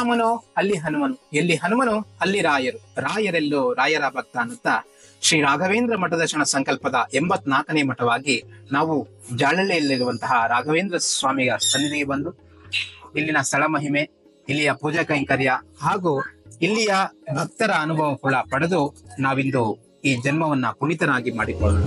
ರಾಮನೋ ಅಲ್ಲಿ ಹನುಮನು, ಎಲ್ಲಿ ಹನುಮನು ಅಲ್ಲಿ ರಾಯರು, ರಾಯರೆಲ್ಲೋ ರಾಯರ ಭಕ್ತ ಅನ್ನುತ್ತಾ ಶ್ರೀ ರಾಘವೇಂದ್ರ ಮಠದರ್ಶನ ಸಂಕಲ್ಪದ 84ನೇ ಮಠವಾಗಿ ನಾವು ಜಾಲಹಳ್ಳಿಯಲ್ಲಿರುವಂತಹ ರಾಘವೇಂದ್ರ ಸ್ವಾಮಿಯ ಸನ್ನಿಧಿಗೆ ಬಂದು ಇಲ್ಲಿನ ಸ್ಥಳ ಮಹಿಮೆ, ಇಲ್ಲಿಯ ಪೂಜಾ ಕೈಂಕರ್ಯ ಹಾಗೂ ಇಲ್ಲಿಯ ಭಕ್ತರ ಅನುಭವ ಕೂಡ ಪಡೆದು ನಾವಿಂದು ಈ ಜನ್ಮವನ್ನ ಪುನೀತನಾಗಿ ಮಾಡಿಕೊಳ್ಳೋಣ.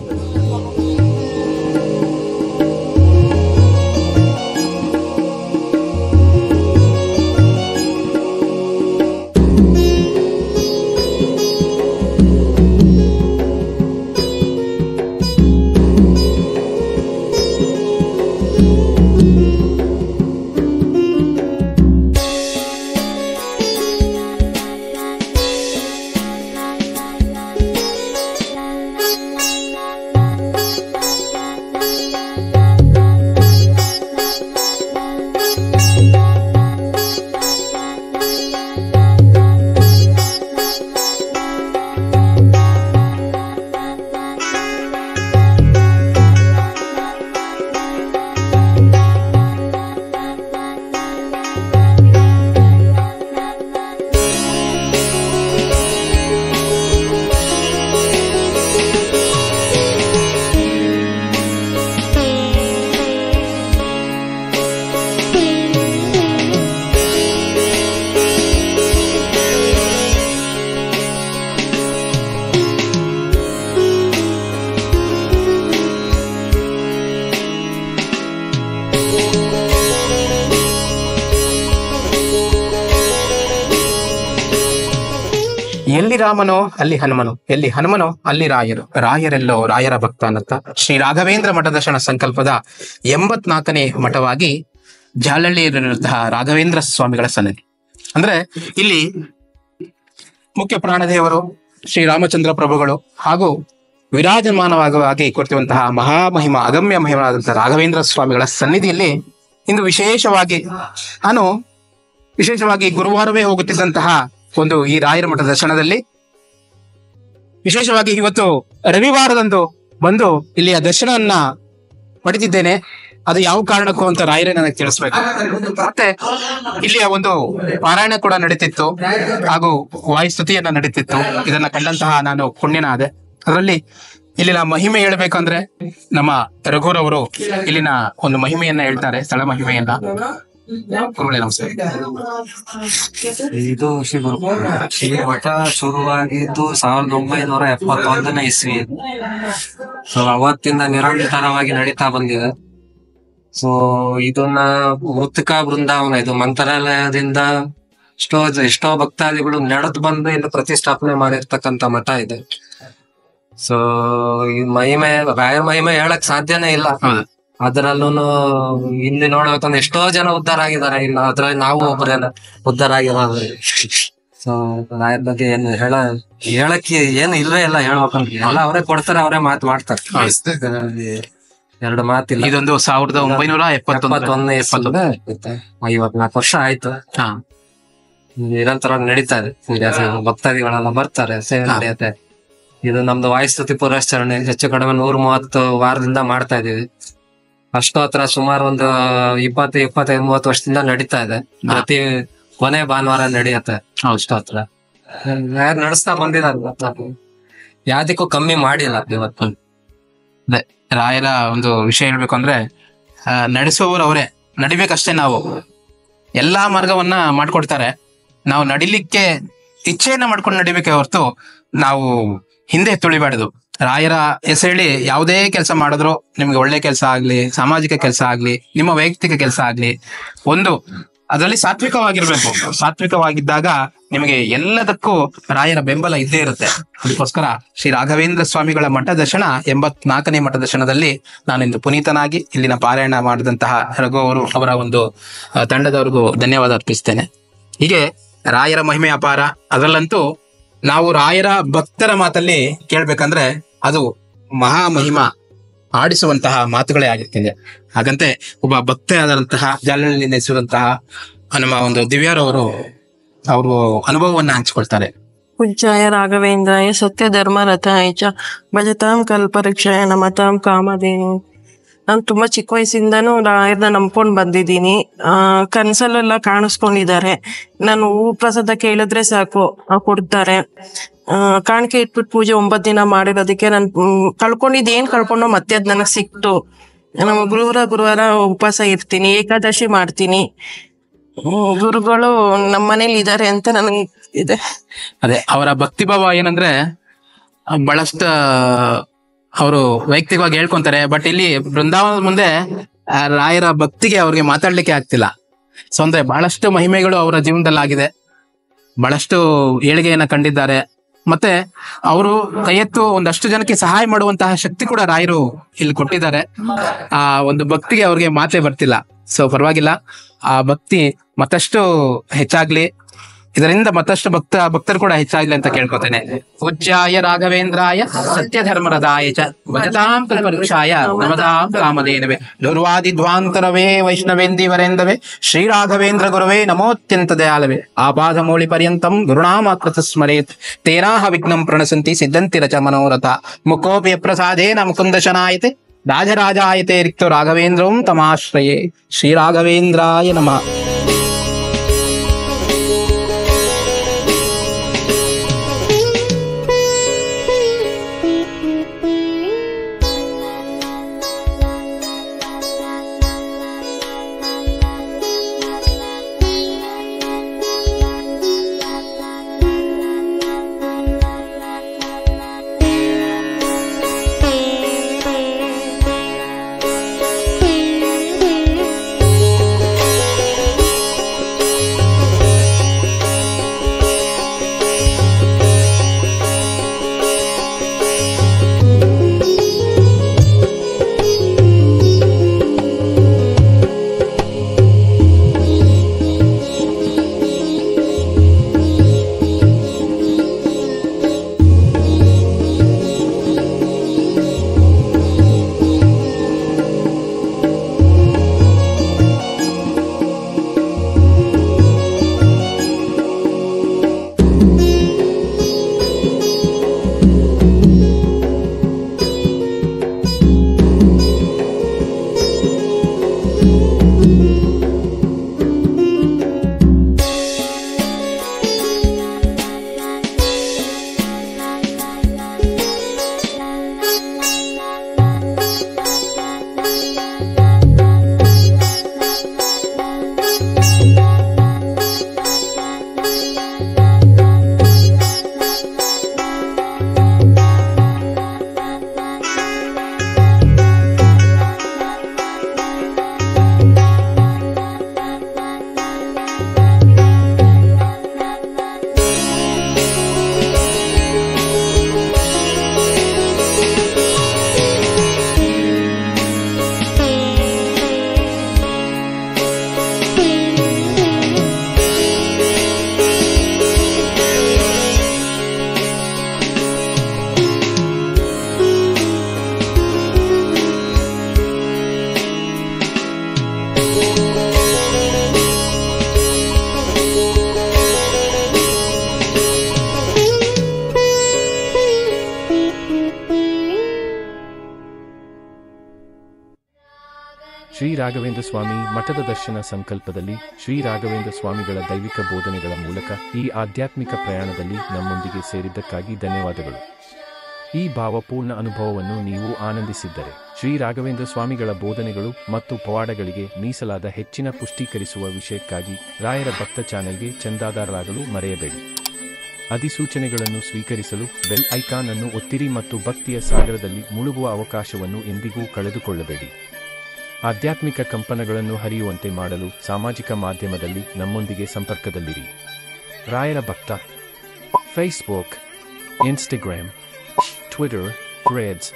ಎಲ್ಲಿ ರಾಮನೋ ಅಲ್ಲಿ ಹನುಮನು, ಎಲ್ಲಿ ಹನುಮನೋ ಅಲ್ಲಿ ರಾಯರು, ರಾಯರೆಲ್ಲೋ ರಾಯರ ಭಕ್ತ ಅನ್ನತ್ತ ಶ್ರೀ ರಾಘವೇಂದ್ರ ಮಠದರ್ಶನ ಸಂಕಲ್ಪದ 84ನೇ ಮಠವಾಗಿ ಜಾಲಹಳ್ಳಿಯಲ್ಲಿರುವಂತಹ ರಾಘವೇಂದ್ರ ಸ್ವಾಮಿಗಳ ಸನ್ನಿಧಿ. ಅಂದ್ರೆ ಇಲ್ಲಿ ಮುಖ್ಯ ಪ್ರಾಣದೇವರು ಶ್ರೀ ರಾಮಚಂದ್ರ ಪ್ರಭುಗಳು ಹಾಗೂ ವಿರಾಜಮಾನವಾಗಿ ಕೊಡ್ತಿರುವಂತಹ ಮಹಾಮಹಿಮ ಅಗಮ್ಯ ಮಹಿಮರಾದಂತಹ ರಾಘವೇಂದ್ರ ಸ್ವಾಮಿಗಳ ಸನ್ನಿಧಿಯಲ್ಲಿ ಇಂದು ವಿಶೇಷವಾಗಿ ಗುರುವಾರವೇ ಹೋಗುತ್ತಿದ್ದಂತಹ ಒಂದು ಈ ರಾಯರ ಮಠ ದರ್ಶನದಲ್ಲಿ ವಿಶೇಷವಾಗಿ ಇವತ್ತು ರವಿವಾರದಂದು ಬಂದು ಇಲ್ಲಿಯ ದರ್ಶನವನ್ನ ಪಡೆದಿದ್ದೇನೆ. ಅದು ಯಾವ ಕಾರಣಕ್ಕೂ ಅಂತ ರಾಯರೇ ನನಗೆ ತಿಳಿಸ್ಬೇಕು. ಮತ್ತೆ ಇಲ್ಲಿಯ ಒಂದು ಪಾರಾಯಣ ಕೂಡ ನಡೀತಿತ್ತು ಹಾಗೂ ವಾಯುಸ್ತುತಿಯನ್ನ ನಡೀತಿತ್ತು. ಇದನ್ನ ಕಂಡಂತಹ ನಾನು ಪುಣ್ಯನಾದೆ. ಅದರಲ್ಲಿ ಇಲ್ಲಿನ ಮಹಿಮೆ ಹೇಳ್ಬೇಕಂದ್ರೆ ನಮ್ಮ ರಘುರವರು ಇಲ್ಲಿನ ಒಂದು ಮಹಿಮೆಯನ್ನ ಹೇಳ್ತಾರೆ, ಸ್ಥಳ ಮಹಿಮೆಯನ್ನ. ಇದು ಶ್ರೀ ಮಠ ಶುರುವಾಗಿದ್ದು 1971ನೇ ಇಸ್ವಿ. ಸೊ ಅವತ್ತಿಂದ ನಿರಂತರವಾಗಿ ನಡೀತಾ ಬಂದಿದೆ. ಸೊ ಇದನ್ನ ಮೃತ್ತಿಕಾ ಬೃಂದಾವನ, ಇದು ಮಂತ್ರಾಲಯದಿಂದ ಎಷ್ಟೋ ಭಕ್ತಾದಿಗಳು ನಡೆದು ಬಂದು ಇಲ್ಲಿ ಪ್ರತಿಷ್ಠಾಪನೆ ಮಾಡಿರ್ತಕ್ಕಂಥ ಮಠ ಇದೆ. ಸೊ ಈ ಮಹಿಮೆ, ರಾಯರ ಮಹಿಮೆ ಹೇಳಕ್ ಸಾಧ್ಯನೇ ಇಲ್ಲ. ಅದರಲ್ಲೂ ಇಲ್ಲಿ ನೋಡ್ಬೇಕಂದ್ರೆ ಎಷ್ಟೋ ಜನ ಉದ್ಧಾರ ಆಗಿದ್ದಾರೆ. ಇಲ್ಲ ಅದ್ರಲ್ಲಿ ನಾವು ಒಬ್ಬರೇನ ಉದ್ಧಾರ ಆಗಿರೋದು. ಸೊ ರಾಯರ ಬಗ್ಗೆ ಏನು ಹೇಳಕ್ಕೆ ಏನು ಇಲ್ವೇ ಇಲ್ಲ. ಹೇಳ್ಬೇಕಂದ್ರೆ ಎಲ್ಲ ಅವರೇ ಕೊಡ್ತಾರೆ, ಅವರೇ ಮಾತು ಮಾಡ್ತಾರೆ. ಎರಡು ಮಾತಿಲ್ಲ. ಇದೊಂದು 1971ನೇ 54 ವರ್ಷ ಆಯ್ತು. ನಿರಂತರವಾಗಿ ನಡೀತಾ ಇದೆ. ಭಕ್ತಾದಿಗಳೆಲ್ಲ ಬರ್ತಾರೆ, ಸೇವೆ ನಡೆಯುತ್ತೆ. ಇದು ನಮ್ದು ವಾಯುಸ್ತುತಿ ಪುರಸ್ಕರಣೆ ಹೆಚ್ಚು ಕಡಿಮೆ 130 ವಾರದಿಂದ ಮಾಡ್ತಾ ಇದೀವಿ. ಅಷ್ಟೋತ್ರ ಸುಮಾರು ಒಂದು 25-30 ವರ್ಷದಿಂದ ನಡೀತಾ ಇದೆ. ಪ್ರತಿ ಕೊನೆ ಭಾನುವಾರ ನಡೆಯುತ್ತೆ ಅಷ್ಟೋತ್ರ. ಯಾರು ನಡೆಸ್ತಾ ಬಂದಿದ್ದಾರೆ, ಯಾವ್ದಕ್ಕೂ ಕಮ್ಮಿ ಮಾಡಿಲ್ಲ ಇವತ್ತು. ರಾಯರ ಒಂದು ವಿಷಯ ಹೇಳ್ಬೇಕು ಅಂದ್ರೆ ನಡೆಸುವವರು ಅವರೇ, ನಡಿಬೇಕಷ್ಟೇ. ನಾವು ಎಲ್ಲಾ ಮಾರ್ಗವನ್ನ ಮಾಡ್ಕೊಡ್ತಾರೆ, ನಾವು ನಡಿಲಿಕ್ಕೆ ಇಚ್ಛೆಯನ್ನ ಮಾಡ್ಕೊಂಡು ನಡಿಬೇಕೆ ಹೊರತು ನಾವು ಹಿಂದೆ ತುಳಿಬಾರ್ದು. ರಾಯರ ಹೆಸರೇಳಿ ಯಾವುದೇ ಕೆಲಸ ಮಾಡಿದ್ರು, ನಿಮ್ಗೆ ಒಳ್ಳೆ ಕೆಲಸ ಆಗ್ಲಿ, ಸಾಮಾಜಿಕ ಕೆಲಸ ಆಗ್ಲಿ, ನಿಮ್ಮ ವೈಯಕ್ತಿಕ ಕೆಲಸ ಆಗ್ಲಿ, ಒಂದು ಅದರಲ್ಲಿ ಸಾತ್ವಿಕವಾಗಿರ್ಬೇಕು. ಸಾತ್ವಿಕವಾಗಿದ್ದಾಗ ನಿಮಗೆ ಎಲ್ಲದಕ್ಕೂ ರಾಯರ ಬೆಂಬಲ ಇದ್ದೇ ಇರುತ್ತೆ. ಅದಕ್ಕೋಸ್ಕರ ಶ್ರೀ ರಾಘವೇಂದ್ರ ಸ್ವಾಮಿಗಳ ಮಠ ದರ್ಶನ 84ನೇ ಮಠ ದರ್ಶನದಲ್ಲಿ ನಾನಿಂದು ಪುನೀತನಾಗಿ ಇಲ್ಲಿನ ಪಾರಾಯಣ ಮಾಡಿದಂತಹ ರಘು ಅವರು, ಅವರ ಒಂದು ತಂಡದವರಿಗೂ ಧನ್ಯವಾದ ಅರ್ಪಿಸ್ತೇನೆ. ಹೀಗೆ ರಾಯರ ಮಹಿಮೆ ಅಪಾರ. ಅದರಲ್ಲಂತೂ ನಾವು ರಾಯರ ಭಕ್ತರ ಮಾತಲ್ಲಿ ಕೇಳ್ಬೇಕಂದ್ರೆ ಅದು ಮಹಾಮಹಿಮ ಆಡಿಸುವಂತಹ ಮಾತುಗಳೇ ಆಗಿರ್ತಿದೆ. ಹಾಗಂತೆ ಒಬ್ಬ ಭಕ್ತ ಆದಂತಹ ಜಾಲಹಳ್ಳಿ ನೆಲೆಸಿರುವಂತಹ ನಮ್ಮ ಒಂದು ದಿವ್ಯರವರು ಅವರು ಅನುಭವವನ್ನ ಹಂಚಿಕೊಳ್ತಾರೆ. ಪೂಜ್ಯಾಯ ರಾಘವೇಂದ್ರಾಯ ಸತ್ಯ ಧರ್ಮ ರಥಾಯ ಚ ಭಜತಾಂ ಕಲ್ಪವೃಕ್ಷಾಯ ನಮತಾಂ ಕಾಮಧೇನು ನಾನು ತುಂಬಾ ಚಿಕ್ಕ ವಯಸ್ಸಿಂದನೂ ರಾಯರ್ನ ನಂಬ್ಕೊಂಡು ಬಂದಿದ್ದೀನಿ. ಕನ್ಸಲ್ಲೆಲ್ಲ ಕಾಣಿಸ್ಕೊಂಡಿದ್ದಾರೆ. ನಾನು ಹೂ ಪ್ರಸಾದ ಕೇಳಿದ್ರೆ ಸಾಕು ಕೊಡ್ತಾರೆ. ಕಾಣಿಕೆ ಇಟ್ಬಿಟ್ಟು ಪೂಜೆ 9 ದಿನ ಮಾಡಿರೋದಕ್ಕೆ ನಾನು ಕಳ್ಕೊಂಡಿದ್ದೇನ್ ಕಳ್ಕೊಂಡೋ ಮತ್ತೆ ಅದ್ ನನಗ್ ಸಿಕ್ತು. ನಮ್ಮ ಗುರುವಾರ ಉಪವಾಸ ಇರ್ತೀನಿ, ಏಕಾದಶಿ ಮಾಡ್ತೀನಿ. ಗುರುಗಳು ನಮ್ಮ ಮನೇಲಿ ಇದ್ದಾರೆ ಅಂತ ನನಗೆ ಇದೆ. ಅದೇ ಅವರ ಭಕ್ತಿಭಾವ ಏನಂದ್ರೆ ಬಹಳಷ್ಟು ಅವರು ವೈಯಕ್ತಿಕವಾಗಿ ಹೇಳ್ಕೊಂತಾರೆ. ಬಟ್ ಇಲ್ಲಿ ಬೃಂದಾವನದ ಮುಂದೆ ರಾಯರ ಭಕ್ತಿಗೆ ಅವ್ರಿಗೆ ಮಾತಾಡ್ಲಿಕ್ಕೆ ಆಗ್ತಿಲ್ಲ. ಸೊ ಅಂದ್ರೆ ಬಹಳಷ್ಟು ಮಹಿಮೆಗಳು ಅವರ ಜೀವನದಲ್ಲಿ ಆಗಿದೆ, ಬಹಳಷ್ಟು ಏಳಿಗೆಯನ್ನ ಕಂಡಿದ್ದಾರೆ. ಮತ್ತೆ ಅವರು ಕೈ ಎತ್ತು ಒಂದಷ್ಟು ಜನಕ್ಕೆ ಸಹಾಯ ಮಾಡುವಂತಹ ಶಕ್ತಿ ಕೂಡ ರಾಯರು ಇಲ್ಲಿ ಕೊಟ್ಟಿದ್ದಾರೆ. ಆ ಒಂದು ಭಕ್ತಿಗೆ ಅವ್ರಿಗೆ ಮಾತೇ ಬರ್ತಿಲ್ಲ. ಸೊ ಪರವಾಗಿಲ್ಲ, ಆ ಭಕ್ತಿ ಮತ್ತಷ್ಟು ಹೆಚ್ಚಾಗ್ಲಿ, ಇದರಿಂದ ಮತ್ತಷ್ಟು ಭಕ್ತರು ಕೂಡ ಹೆಚ್ಚಾಗ್ಲಿ ಅಂತ ಕೇಳ್ಕೊತೇನೆ. ಪೂಜ್ಯಾಯ ರಾಘವೇಂದ್ರಾಯ ಸತ್ಯ ಧರ್ಮರದಾಯ ಚ ಭಜತಾಂ ಕಲ್ಪವೃಕ್ಷಾಯ ನಮತಾಂ ಕಾಮಧೇನವೇ ದುರ್ವಾದಿಧ್ವಾಂತರವೇ ವೈಷ್ಣವೇಂದಿವರೇಂದವೇ ಶ್ರೀ ರಾಘವೇಂದ್ರ ಗುರವೇ ನಮೋತ್ಯಂತ ದಯಾಳವೇ ಆಪಾದ ಮೌಳಿ ಪರ್ಯಂತಂ ಗುರುನಾಮಕೃತ ಸ್ಮರೇತ್ ತೇನಾಹ ವಿಘ್ನಂ ಪ್ರಣಸಂತಿ ಸಿದ್ಧಂತಿ ರಚ ಮನೋರಥ ಮುಖೋಪಿ ಪ್ರಸಾದೇನ ಮುಕುಂದ ಶನಾಯತೆ ರಾಜರಾಜಾಯತೆ ರಿಕ್ತೋ ರಾಘವೇಂದ್ರಂ ತಮಾಶ್ರಯೇ. ಶ್ರೀ ರಾಘವೇಂದ್ರಾಯ ನಮಃ. ಶ್ರೀ ರಾಘವೇಂದ್ರ ಸ್ವಾಮಿ ಮಠದ ದರ್ಶನ ಸಂಕಲ್ಪದಲ್ಲಿ ಶ್ರೀ ರಾಘವೇಂದ್ರ ಸ್ವಾಮಿಗಳ ದೈವಿಕ ಬೋಧನೆಗಳ ಮೂಲಕ ಈ ಆಧ್ಯಾತ್ಮಿಕ ಪ್ರಯಾಣದಲ್ಲಿ ನಮ್ಮೊಂದಿಗೆ ಸೇರಿದ್ದಕ್ಕಾಗಿ ಧನ್ಯವಾದಗಳು. ಈ ಭಾವಪೂರ್ಣ ಅನುಭವವನ್ನು ನೀವು ಆನಂದಿಸಿದ್ದರೆ ಶ್ರೀ ರಾಘವೇಂದ್ರ ಸ್ವಾಮಿಗಳ ಬೋಧನೆಗಳು ಮತ್ತು ಪವಾಡಗಳಿಗೆ ಮೀಸಲಾದ ಹೆಚ್ಚಿನ ಪುಷ್ಟೀಕರಿಸುವ ವಿಷಯಕ್ಕಾಗಿ ರಾಯರ ಭಕ್ತ ಚಾನೆಲ್ಗೆ ಚಂದಾದಾರರಾಗಲು ಮರೆಯಬೇಡಿ. ಅಧಿಸೂಚನೆಗಳನ್ನು ಸ್ವೀಕರಿಸಲು ಬೆಲ್ ಐಕಾನ್ ಅನ್ನು ಒತ್ತಿರಿ ಮತ್ತು ಭಕ್ತಿಯ ಸಾಗರದಲ್ಲಿ ಮುಳುಗುವ ಅವಕಾಶವನ್ನು ಎಂದಿಗೂ ಕಳೆದುಕೊಳ್ಳಬೇಡಿ. ಆಧ್ಯಾತ್ಮಿಕ ಕಂಪನಗಳನ್ನು ಹರಿಯುವಂತೆ ಮಾಡಲು ಸಾಮಾಜಿಕ ಮಾಧ್ಯಮದಲ್ಲಿ ನಮ್ಮೊಂದಿಗೆ ಸಂಪರ್ಕದಲ್ಲಿರಿ. ರಾಯರ ಭಕ್ತ Facebook, Instagram, Twitter, Threads,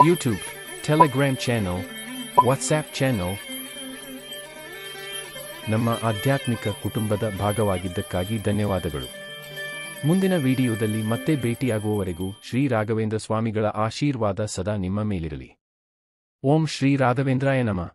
YouTube, Telegram channel, WhatsApp channel. ನಮ್ಮ ಆಧ್ಯಾತ್ಮಿಕ ಕುಟುಂಬದ ಭಾಗವಾಗಿದ್ದಕ್ಕಾಗಿ ಧನ್ಯವಾದಗಳು. ಮುಂದಿನ ವಿಡಿಯೋದಲ್ಲಿ ಮತ್ತೆ ಭೇಟಿಯಾಗುವವರೆಗೂ ಶ್ರೀ ರಾಘವೇಂದ್ರ ಸ್ವಾಮಿಗಳ ಆಶೀರ್ವಾದ ಸದಾ ನಿಮ್ಮ ಮೇಲಿರಲಿ. ಓಂ ಶ್ರೀ ರಾಘವೇಂದ್ರಾಯ ನಮಃ.